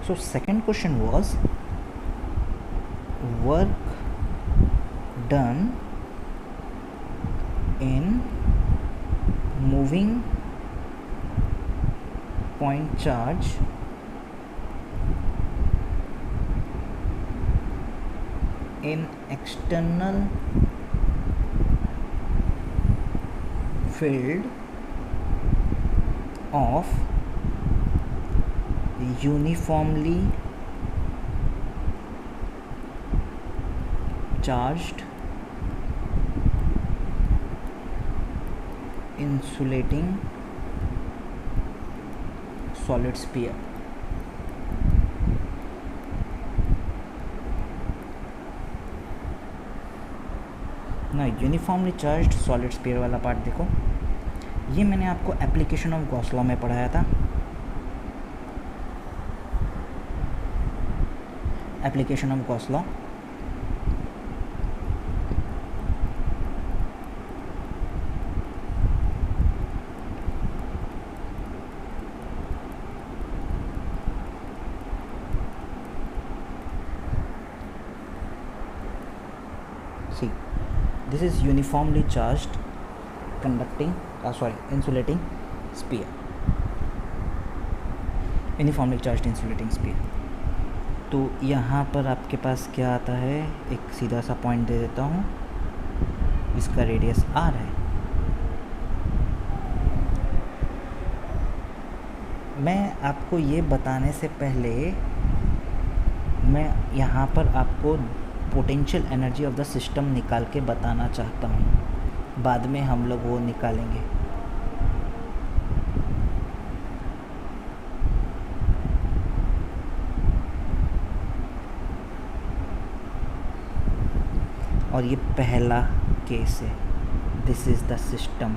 So second question was work done in moving point charge in external field of uniformly charged insulating solid sphere. ना uniformly charged solid sphere वाला part देखो, ये मैंने आपको application of Gauss law में पढ़ाया था। Application of Gauss law see this is uniformly charged conducting insulating sphere, uniformly charged insulating sphere। तो यहाँ पर आपके पास क्या आता है, एक सीधा सा पॉइंट दे देता हूँ, इसका रेडियस r है। मैं आपको ये बताने से पहले मैं यहाँ पर आपको potential energy of the system निकाल के बताना चाहता हूँ, बाद में हम लोग वो निकालेंगे। और ये पहला केस है, दिस इज़ द सिस्टम,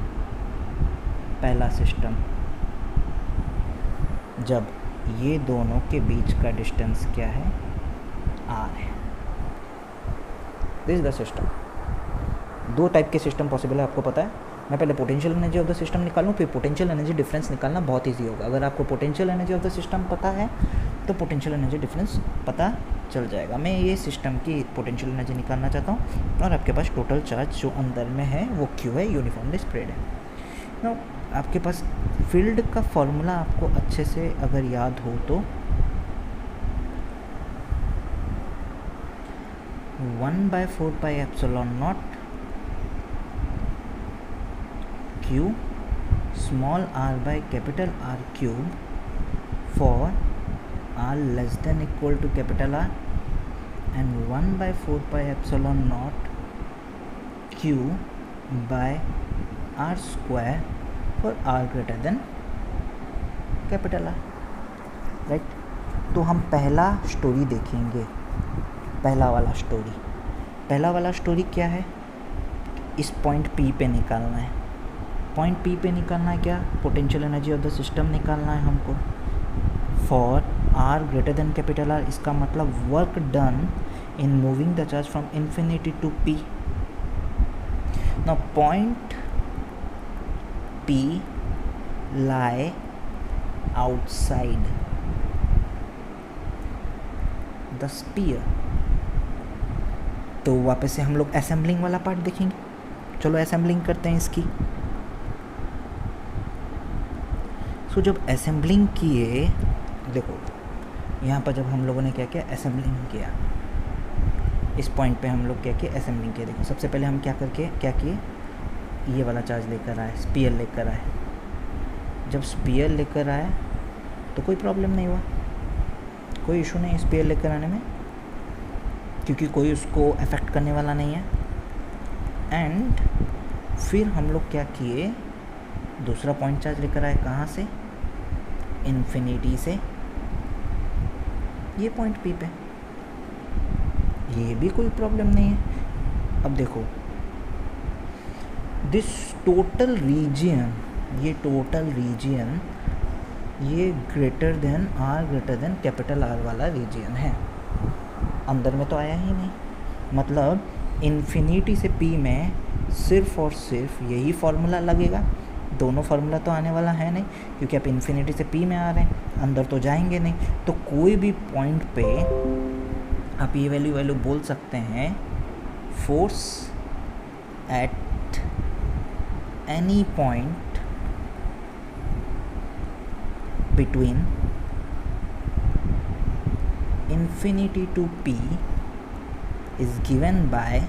पहला सिस्टम जब ये दोनों के बीच का डिस्टेंस क्या है, r है। This is the system. दो टाइप के सिस्टम पॉसिबल है, आपको पता है। मैं पहले potential energy of the system निकालूँ, फिर पोटेंशियल एनर्जी डिफरेंस निकालना बहुत ईजी होगा। अगर आपको potential energy of the system पता है तो पोटेंशियल एनर्जी डिफरेंस पता चल जाएगा। मैं ये सिस्टम की पोटेंशियल एनर्जी निकालना चाहता हूँ और आपके पास टोटल चार्ज जो अंदर में है वो Q है, यूनिफॉर्मली स्प्रेड है। ना आपके पास फील्ड का फॉर्मूला आपको अच्छे से अगर याद हो तो 1/4πε0 Q small r by capital R cube for r less than equal to capital R, and 1/4πε0 Q by r square for r greater than capital R, right. तो हम पहला स्टोरी देखेंगे, पहला वाला स्टोरी क्या है, इस पॉइंट P पे निकालना है। पॉइंट P पे निकालना है क्या, potential energy of the system निकालना है हमको for r greater than capital R। इसका मतलब work done in moving the charge from infinity to P। Now point P lie outside the sphere। तो वापस से हम लोग असेंबलिंग वाला पार्ट देखेंगे। चलो असेंबलिंग करते हैं इसकी। सो जब असेंबलिंग किए, देखो यहाँ पर जब हम लोगों ने क्या किया, असेंबलिंग किया। इस पॉइंट पे हम लोग क्या किया, असेंबलिंग किया। देखो सबसे पहले हम क्या किए, ये वाला चार्ज लेकर आए, स्पीयर लेकर आए। जब स्पीयर लेकर आए तो कोई प्रॉब्लम नहीं हुआ, कोई इशू नहीं स्पीयर लेकर आने में, क्योंकि कोई उसको अफेक्ट करने वाला नहीं है। एंड फिर हम लोग क्या किए, दूसरा पॉइंट चार्ज लेकर आए, कहाँ से, इन्फिनिटी से ये पॉइंट P पे, ये भी कोई प्रॉब्लम नहीं है। अब देखो दिस टोटल रीजियन, ये ग्रेटर देन कैपिटल R वाला रीजियन है, अंदर में तो आया ही नहीं। मतलब इन्फिनिटी से P में सिर्फ और सिर्फ यही फॉर्मूला लगेगा, दोनों फार्मूला तो आने वाला है नहीं, क्योंकि आप इन्फिनिटी से p में आ रहे हैं, अंदर तो जाएंगे नहीं। तो कोई भी पॉइंट पे आप ये वैल्यू बोल सकते हैं, force at any point between infinity to p is given by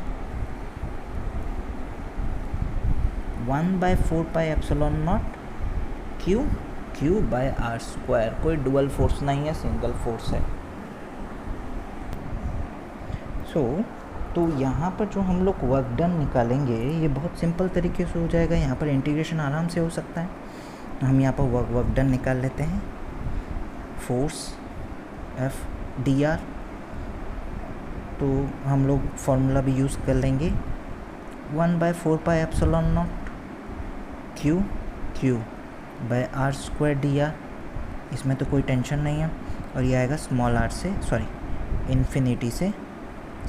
1 by 4 pi epsilon naught q by r square। कोई डुअल फोर्स नहीं है, सिंगल फोर्स है। तो यहाँ पर जो हम लोग वर्क डन निकालेंगे ये बहुत सिंपल तरीके से हो जाएगा। यहाँ पर इंटीग्रेशन आराम से हो सकता है। हम यहाँ पर वर्क डन निकाल लेते हैं। फोर्स एफ डी आर, तो हम लोग फॉर्मूला भी यूज़ कर लेंगे 1 by 4 pi epsilon naught q by r square D R. इसमें तो कोई टेंशन नहीं है। और ये आएगा स्मॉल आर से, सॉरी इन्फिनिटी से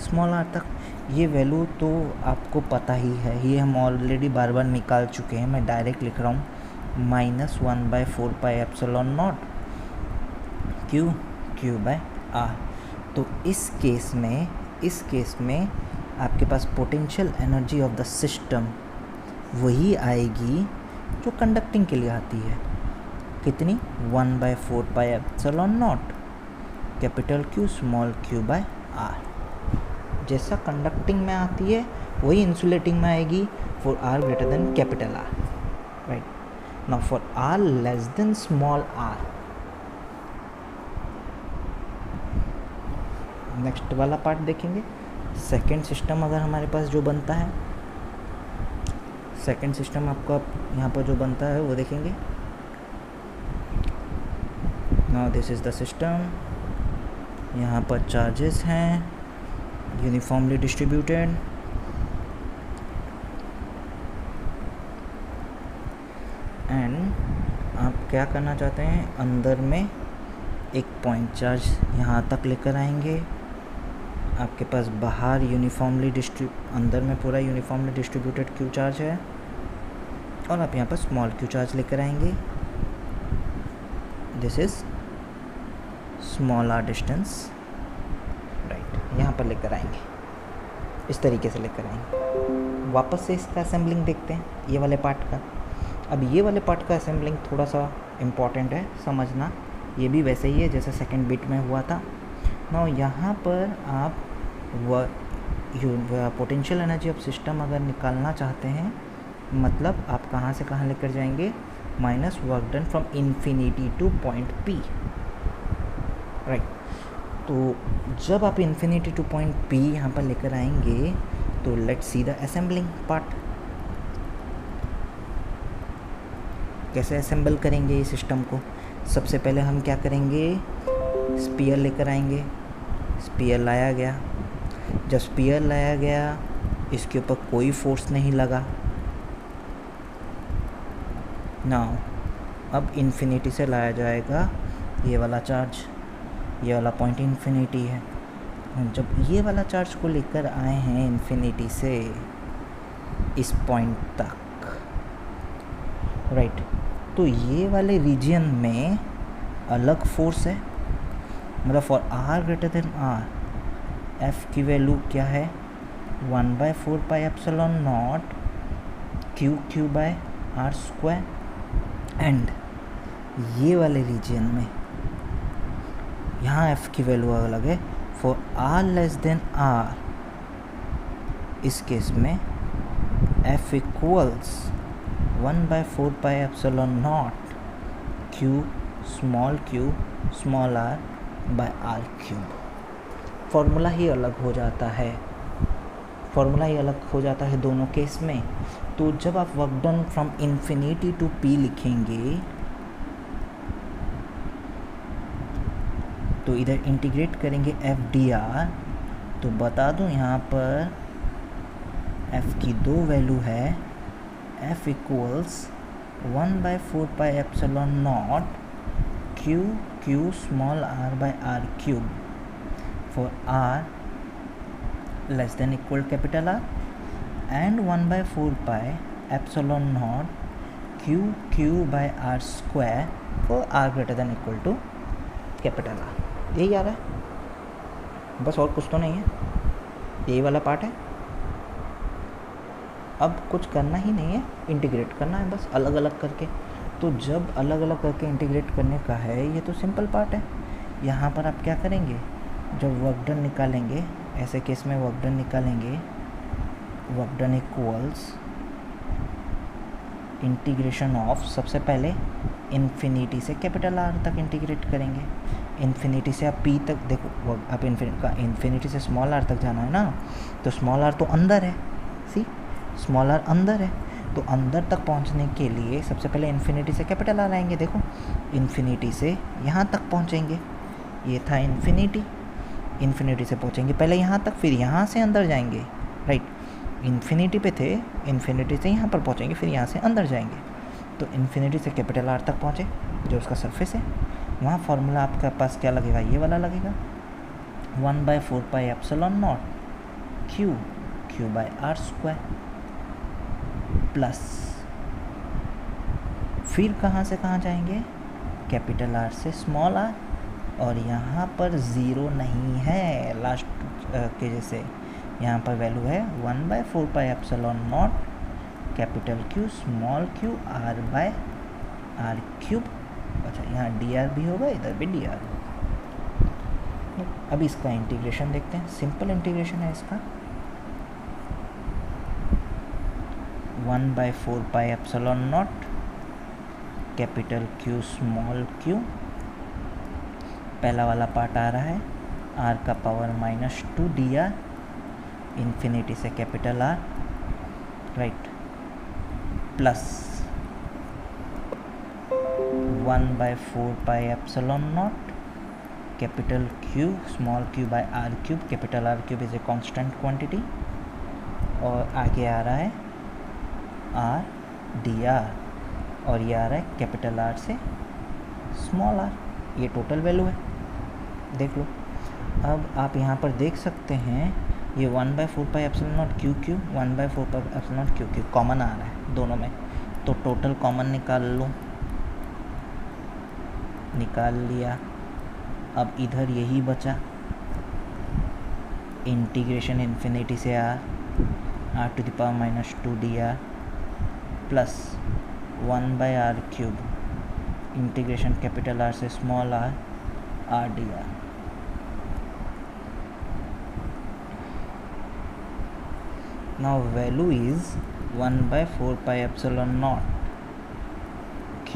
स्मॉल आर तक। ये वैल्यू तो आपको पता ही है, ये हम ऑलरेडी बार बार निकाल चुके हैं। मैं डायरेक्ट लिख रहा हूँ -1 by 4 pi epsilon naught q by r। तो इस केस में आपके पास potential energy of the system वही आएगी जो कंडक्टिंग के लिए आती है। कितनी? 1 by 4 pi epsilon naught capital Q small q by r। जैसा कंडक्टिंग में आती है वही इंसुलेटिंग में आएगी for r greater than capital R, right. Now for r less then small r, next वाला पार्ट देखेंगे। सेकेंड सिस्टम अगर हमारे पास जो बनता है, सेकेंड सिस्टम आपका यहाँ पर जो बनता है वो देखेंगे। Now this is the system. यहाँ पर चार्जेस हैं यूनिफॉर्मली डिस्ट्रीब्यूटेड, एंड आप क्या करना चाहते हैं, अंदर में एक पॉइंट चार्ज यहाँ तक लेकर आएंगे। आपके पास बाहर अंदर में पूरा यूनिफॉर्मली डिस्ट्रीब्यूटेड क्यू चार्ज है, और आप यहाँ पर स्मॉल क्यू चार्ज लेकर आएंगे। This is small R distance, right. यहाँ पर लेकर आएंगे, इस तरीके से लेकर आएंगे। वापस से इसका असेंबलिंग देखते हैं, ये वाले पार्ट का। अब ये वाले पार्ट का असेंबलिंग थोड़ा सा इम्पॉर्टेंट है समझना। ये भी वैसे ही है जैसे सेकंड बिट में हुआ था। नाउ यहाँ पर आप पोटेंशियल एनर्जी ऑफ सिस्टम अगर निकालना चाहते हैं, मतलब आप कहाँ से कहाँ लेकर जाएंगे, minus work done from infinity two point P, right. तो जब आप इन्फिनिटी टू पॉइंट P यहाँ पर लेकर आएंगे तो let's see the assembling part. कैसे असेंबल करेंगे ये सिस्टम को? सबसे पहले हम क्या करेंगे, स्पीयर लेकर आएंगे। स्पीयर लाया गया। जब स्पीयर लाया गया, इसके ऊपर कोई फोर्स नहीं लगा। नाउ अब इन्फिनिटी से लाया जाएगा ये वाला चार्ज, ये वाला पॉइंट इन्फिनिटी है। जब ये वाला चार्ज को लेकर आए हैं इन्फिनिटी से इस पॉइंट तक, राइट, तो ये वाले रीजन में अलग फोर्स है। मतलब for r greater then r, f की वैल्यू क्या है, 1 by 4 pi epsilon naught q by r square. And ये वाले रीजन में यहाँ f की वैल्यू अलग है। For r less than r, इस केस में f equals 1 by 4 pi epsilon naught q small r by r cube. Formula ही अलग हो जाता है, फॉर्मूला ही अलग हो जाता है दोनों केस में। तो जब आप work done from infinity to P लिखेंगे तो इधर इंटीग्रेट करेंगे एफ डी आर। तो बता दूं यहाँ पर f की दो वैल्यू है, f equals 1 by 4 pi epsilon naught q small r by r cube for r less than equal capital R, and 1 by 4 pi epsilon naught Q by R square for R greater than equal to capital R. यही आ रहा है, बस और कुछ तो नहीं है, यही वाला पार्ट है। अब कुछ करना ही नहीं है, इंटीग्रेट करना है बस अलग अलग करके। तो जब अलग अलग करके इंटीग्रेट करने का है, ये तो सिंपल पार्ट है। यहाँ पर आप क्या करेंगे, जब वर्क डन निकालेंगे, ऐसे केस में वर्क डन निकालेंगे, work done equals integration of, सबसे पहले इन्फिनिटी से कैपिटल आर तक इंटीग्रेट करेंगे। इन्फिनिटी से आप पी तक, देखो आप इन्फिनिटी से स्मॉल आर तक जाना है ना, तो स्मॉल आर तो अंदर है, सी स्मॉल आर अंदर है, तो अंदर तक पहुंचने के लिए सबसे पहले इन्फिनिटी से कैपिटल आर आएंगे। देखो इन्फिनिटी से यहाँ तक पहुंचेंगे, ये था इन्फिनिटी, इन्फिनिटी से पहुंचेंगे पहले यहाँ तक, फिर यहाँ से अंदर जाएंगे, राइट। इन्फिनिटी पे थे, इन्फिनिटी से यहाँ पर पहुँचेंगे, फिर यहाँ से अंदर जाएंगे। तो इन्फिनिटी से कैपिटल आर तक पहुँचे, जो उसका सरफेस है, वहाँ फार्मूला आपके पास क्या लगेगा, ये वाला लगेगा, 1/4 pi epsilon naught Q by R square plus, फिर कहाँ से कहाँ जाएंगे, कैपिटल आर से स्मॉल आर, और यहाँ पर ज़ीरो नहीं है लास्ट के जैसे, यहाँ पर वैल्यू है 1/4 pi epsilon naught capital Q small Q R by R cube. अच्छा, यहाँ डी आर भी होगा, इधर भी डी आर होगा। अब इसका इंटीग्रेशन देखते हैं, सिंपल इंटीग्रेशन है इसका, 1/4 pi epsilon naught capital Q small Q, पहला वाला पार्ट आ रहा है आर का पावर -2 डी आर, इन्फिनिटी से capital R, right, plus 1/4 pi epsilon naught capital Q small Q by R cube, capital R cube is a constant quantity, और आगे आ रहा है आर डी आर, और ये आ रहा है कैपिटल आर से स्मॉल आर, ये टोटल वैल्यू है, देख लो। अब आप यहाँ पर देख सकते हैं ये 1/4 pi epsilon naught Q 1/4 pi epsilon naught Q common आ रहा है दोनों में, तो टोटल कॉमन निकाल लो, निकाल लिया। अब इधर यही बचा, इंटीग्रेशन इन्फिनिटी से R to the power -2 D R plus 1/r cube integration capital R से small R D R. Now value is 1/4 pi epsilon naught q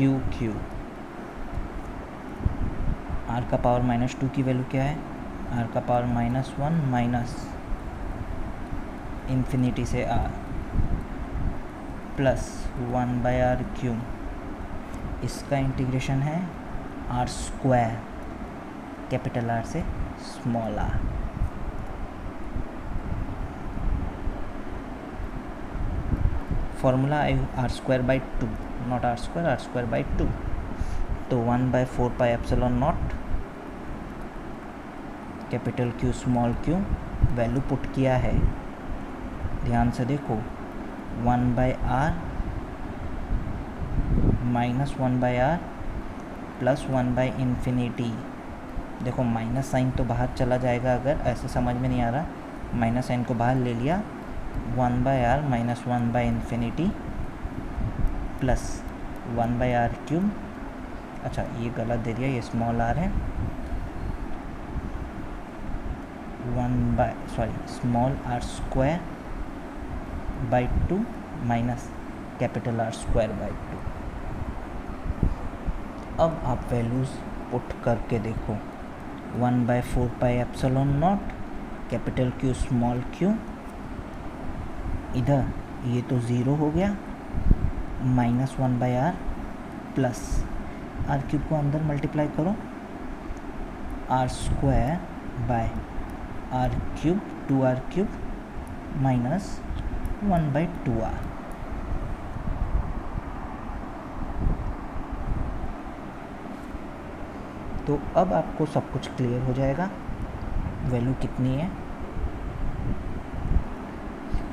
r का पावर -2 की वैल्यू क्या है, r का पावर -1 माइनस इन्फिनिटी से r plus 1/r cube, इसका integration है r square capital R से small r। Formula R square by 2, not R square by 2, तो 1/4 pi epsilon naught capital Q small Q, value put किया है, ध्यान से देखो, 1/r माइनस 1/r प्लस 1/इंफिनिटी, देखो माइनस साइन तो बाहर चला जाएगा, अगर ऐसे समझ में नहीं आ रहा, माइनस साइन को बाहर ले लिया, 1/r minus 1/इंफिनिटी plus 1/r cube, अच्छा ये गलत दे दिया, ये स्मॉल r है, small r square by 2 minus capital R square by 2। अब आप वैल्यूज़ पुट करके देखो, 1/4 pi epsilon naught capital Q small q, इधर ये तो ज़ीरो हो गया, minus 1/r plus r cube को अंदर मल्टीप्लाई करो, r square by r cube 2r cube minus 1/2r। तो अब आपको सब कुछ क्लियर हो जाएगा, वैल्यू कितनी है,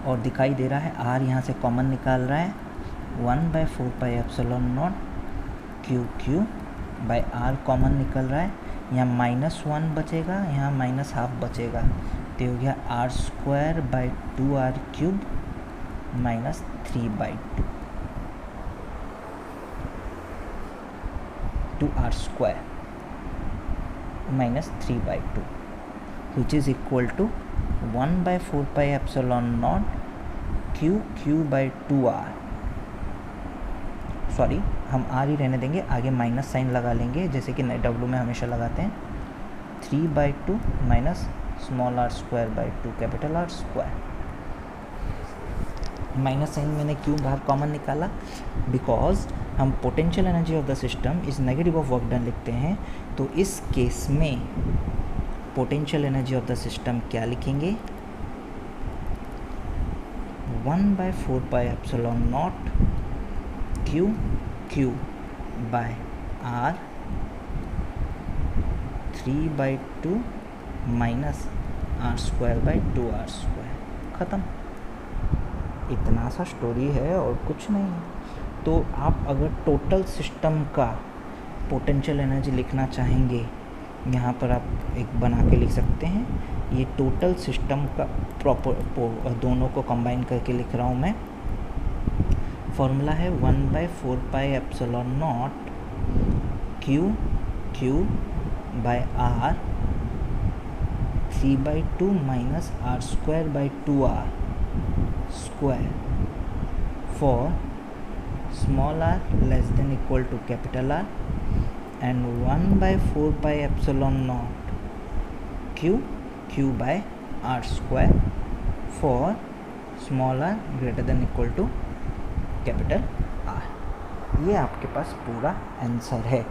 और दिखाई दे रहा है r यहाँ से कॉमन निकाल रहा है, 1/4πε0 क्यू बाय आर कॉमन निकल रहा है, यहाँ -1 बचेगा, यहाँ -½ बचेगा, तो हो गया r²/2r³ -3/2 2r² -3/2 which is equal to 1/4πε0 q/2r। Sorry, हम आर ही रहने देंगे, आगे माइनस साइन लगा लेंगे जैसे कि डब्लू में हमेशा लगाते हैं। 3/2 minus small r²/2 capital R²। Minus sign मैंने क्यों बाहर कॉमन निकाला? बिकॉज हम potential energy of the system is negative of work done लिखते हैं, तो इस केस में potential energy of the system क्या लिखेंगे? 1/4πε0 q/r 3/2 माइनस r²/2r²। ख़त्म। इतना सा स्टोरी है और कुछ नहीं है। तो आप अगर टोटल सिस्टम का पोटेंशियल एनर्जी लिखना चाहेंगे, यहाँ पर आप एक बना के लिख सकते हैं। ये टोटल सिस्टम का दोनों को कंबाइन करके लिख रहा हूँ मैं। फॉर्मूला है 1/4πε0 q/r 3/2 minus r²/2r square for small r less than equal to capital R and 1/4πε0 q/r² for small r greater than equal to capital R। ये आपके पास पूरा आंसर है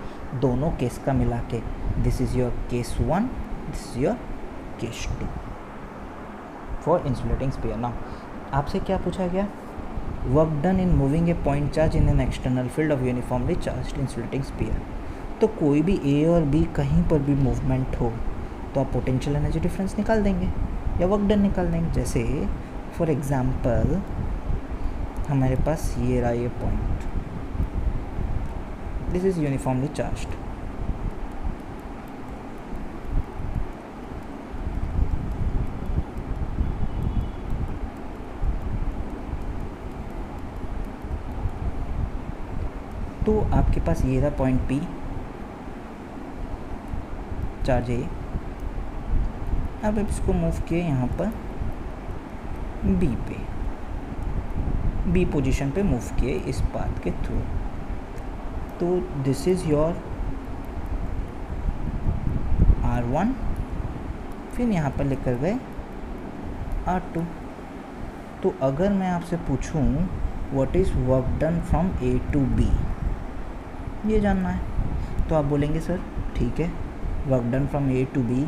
दोनों केस का मिला के। This is your case 1, this is your case 2 for insulating sphere. Now आपसे क्या पूछा गया? Work done in moving A point charge in an external field of uniformly charged insulating sphere. तो कोई भी ए और बी कहीं पर भी मूवमेंट हो तो आप पोटेंशियल एनर्जी डिफरेंस निकाल देंगे या वर्क डन निकाल देंगे। जैसे फॉर एग्जांपल हमारे पास ये रहा ये point, this is uniformly charged. तो आपके पास ये रहा पॉइंट पी, चार्ज ए। अब इसको मूव किए यहाँ पर बी पे, बी पोजीशन पे मूव किए इस पाथ के थ्रू। तो दिस इज़ योर R1, फिर यहाँ पर लेकर गए R2। तो अगर मैं आपसे पूछूं what is work done from A to B, ये जानना है, तो आप बोलेंगे सर ठीक है, work done from A to B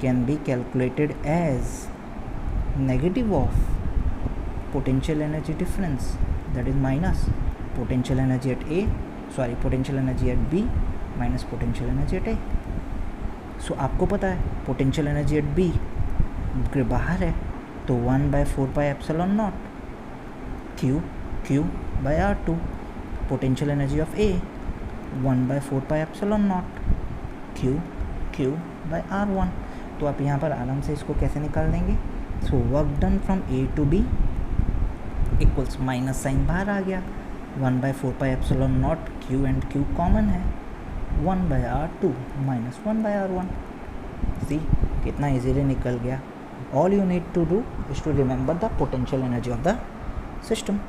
can be calculated as negative of potential energy difference, that is minus potential energy at A, potential energy at B minus potential energy at A। सो आपको पता है potential energy at B के बाहर है, तो 1/4πε0 q/r2। potential energy of A 1/4πε0 q/r1। तो आप यहाँ पर आराम से इसको कैसे निकाल देंगे? So work done from A to B equals minus sign बाहर आ गया, 1/4πε0 q एंड q कॉमन है, 1/r2 माइनस 1/r1। सी कितना इजीली निकल गया। All you need to do is to remember the potential energy of the system.